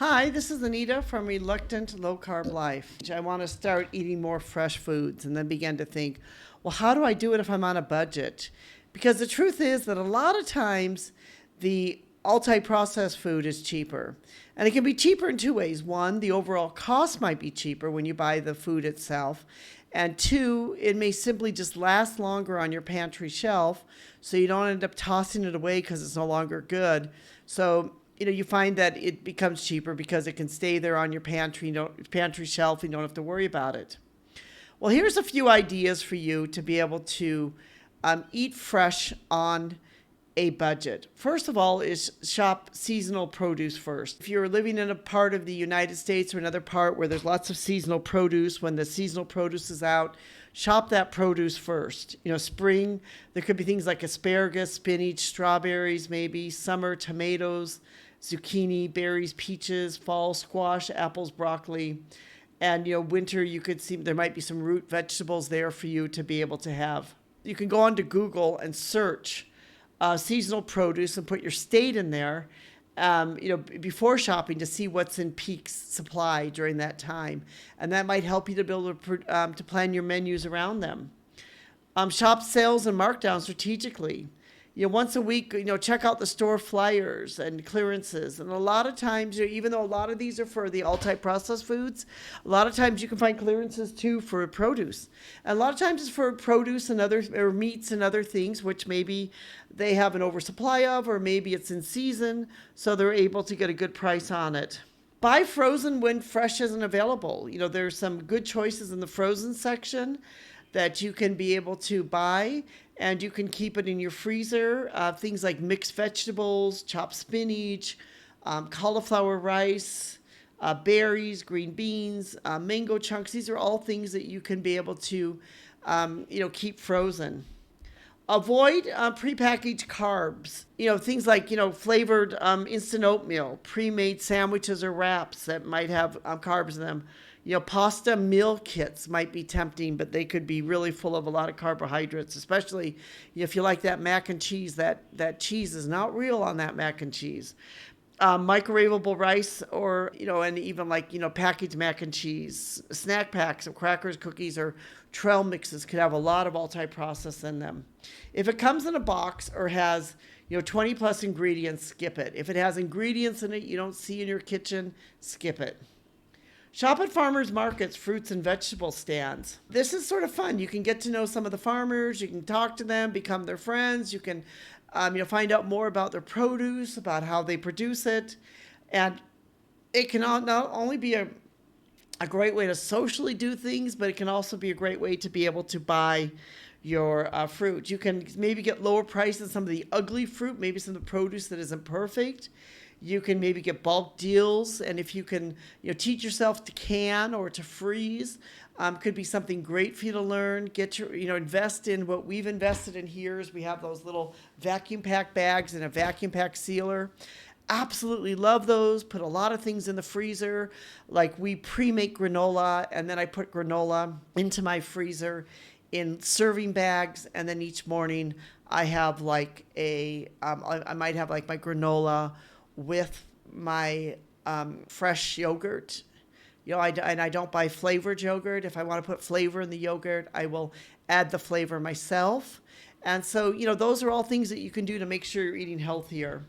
Hi, this is Anita from Reluctant Low Carb Life. I want to start eating more fresh foods and then began to think, well, how do I do it if I'm on a budget? Because the truth is that a lot of times the multi-processed food is cheaper. And it can be cheaper in two ways. One, the overall cost might be cheaper when you buy the food itself. And two, it may simply just last longer on your pantry shelf, so you don't end up tossing it away because it's no longer good. So, you find that it becomes cheaper because it can stay there on your pantry shelf, and you don't have to worry about it. Well, here's a few ideas for you to be able to eat fresh on a budget. First of all is shop seasonal produce first. If you're living in a part of the United States or another part where there's lots of seasonal produce, when the seasonal produce is out, shop that produce first. Spring, there could be things like asparagus, spinach, strawberries, maybe summer tomatoes, zucchini, berries, peaches, fall squash, apples, broccoli. And winter, you could see there might be some root vegetables there for you to be able to have. You can go onto Google and search seasonal produce and put your state in there, before shopping to see what's in peak supply during that time. And that might help you to be able to plan your menus around them. Shop sales and markdowns strategically. Once a week, check out the store flyers and clearances. And a lot of times, even though a lot of these are for the all-type processed foods, a lot of times you can find clearances too for produce. And a lot of times it's for produce and or meats and other things, which maybe they have an oversupply of, or maybe it's in season, so they're able to get a good price on it. Buy frozen when fresh isn't available. There's some good choices in the frozen section that you can be able to buy, and you can keep it in your freezer. Things like mixed vegetables, chopped spinach, cauliflower rice, berries, green beans, mango chunks. These are all things that you can be able to, keep frozen. Avoid prepackaged carbs. Things like, flavored instant oatmeal, pre-made sandwiches or wraps that might have carbs in them. Pasta meal kits might be tempting, but they could be really full of a lot of carbohydrates, especially if you like that mac and cheese. That cheese is not real on that mac and cheese. Microwavable rice or, and even packaged mac and cheese. Snack packs of crackers, cookies, or trail mixes could have a lot of multi-process in them. If it comes in a box or has 20 plus ingredients, skip it. If it has ingredients in it you don't see in your kitchen, skip it. Shop at farmers markets, fruits and vegetable stands. This is sort of fun. You can get to know some of the farmers. You can talk to them, become their friends. You can find out more about their produce, about how they produce it. And it can not only be a great way to socially do things, but it can also be a great way to be able to buy your fruit. You can maybe get lower prices on some of the ugly fruit, maybe some of the produce that isn't perfect. You can maybe get bulk deals, and if you can, teach yourself to can or to freeze, could be something great for you to learn. Get your, invest in what we've invested in here. Is we have those little vacuum pack bags and a vacuum pack sealer. Absolutely love those. Put a lot of things in the freezer, like we pre-make granola, and then I put granola into my freezer in serving bags, and then each morning I have I might have my granola with my fresh yogurt. I don't buy flavored yogurt. If I want to put flavor in the yogurt, I will add the flavor myself. And so, those are all things that you can do to make sure you're eating healthier.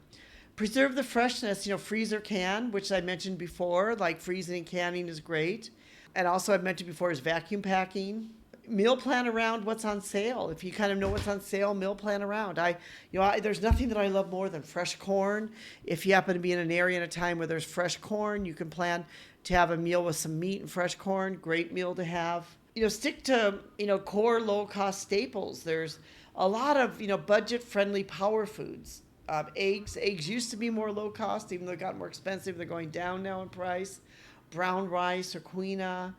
Preserve the freshness, freeze or can, which I mentioned before, like freezing and canning is great. And also I've mentioned before is vacuum packing. Meal plan around what's on sale. If you kind of know what's on sale, meal plan around. There's nothing that I love more than fresh corn. If you happen to be in an area in a time where there's fresh corn, you can plan to have a meal with some meat and fresh corn. Great meal to have. Stick to, core low-cost staples. There's a lot of, budget-friendly power foods. Eggs used to be more low-cost, even though they got more expensive. They're going down now in price. Brown rice or quinoa,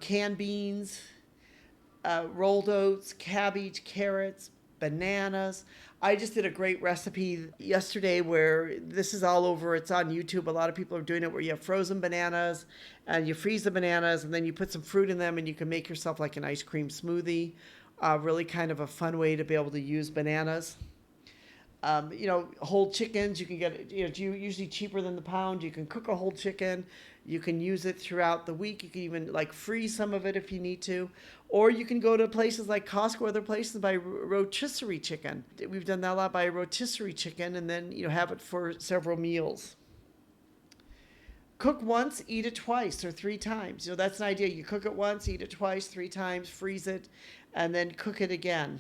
canned beans, rolled oats, cabbage, carrots, bananas. I just did a great recipe yesterday where this is all over. It's on YouTube. A lot of people are doing it where you have frozen bananas and you freeze the bananas and then you put some fruit in them and you can make yourself like an ice cream smoothie. Really kind of a fun way to be able to use bananas. Whole chickens, you can get, it's usually cheaper than the pound. You can cook a whole chicken. You can use it throughout the week. You can even like freeze some of it if you need to. Or you can go to places like Costco or other places and buy rotisserie chicken. We've done that a lot, buy a rotisserie chicken and then, have it for several meals. Cook once, eat it twice or three times. That's an idea. You cook it once, eat it twice, three times, freeze it, and then cook it again.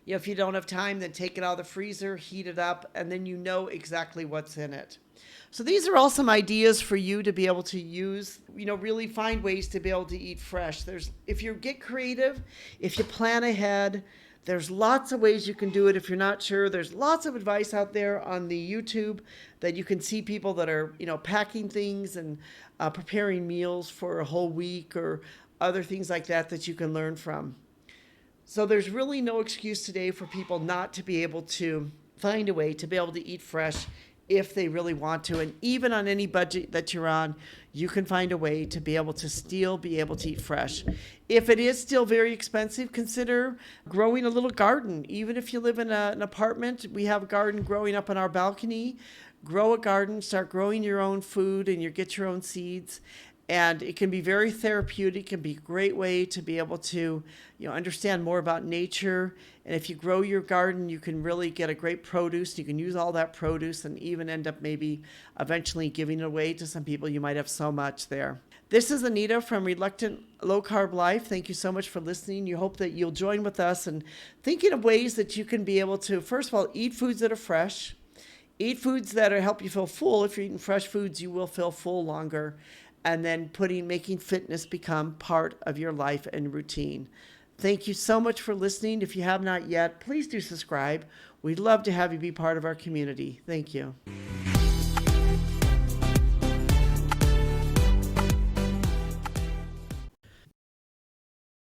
If you don't have time, then take it out of the freezer, heat it up, and then you know exactly what's in it. So these are all some ideas for you to be able to use, really find ways to be able to eat fresh. If you get creative, if you plan ahead, there's lots of ways you can do it. If you're not sure, there's lots of advice out there on the YouTube that you can see people that are, packing things and preparing meals for a whole week or other things like that you can learn from. So there's really no excuse today for people not to be able to find a way to be able to eat fresh if they really want to. And even on any budget that you're on, you can find a way to be able to still be able to eat fresh. If it is still very expensive, consider growing a little garden. Even if you live in an apartment, we have a garden growing up on our balcony. Grow a garden, start growing your own food and you get your own seeds. And it can be very therapeutic. It can be a great way to be able to, understand more about nature. And if you grow your garden, you can really get a great produce. You can use all that produce and even end up maybe eventually giving it away to some people. You might have so much there. This is Anita from Reluctant Low Carb Life. Thank you so much for listening. You hope that you'll join with us and thinking of ways that you can be able to, first of all, eat foods that are fresh. Eat foods that help you feel full. If you're eating fresh foods, you will feel full longer. And then making fitness become part of your life and routine. Thank you so much for listening. If you have not yet, please do subscribe. We'd love to have you be part of our community. Thank you.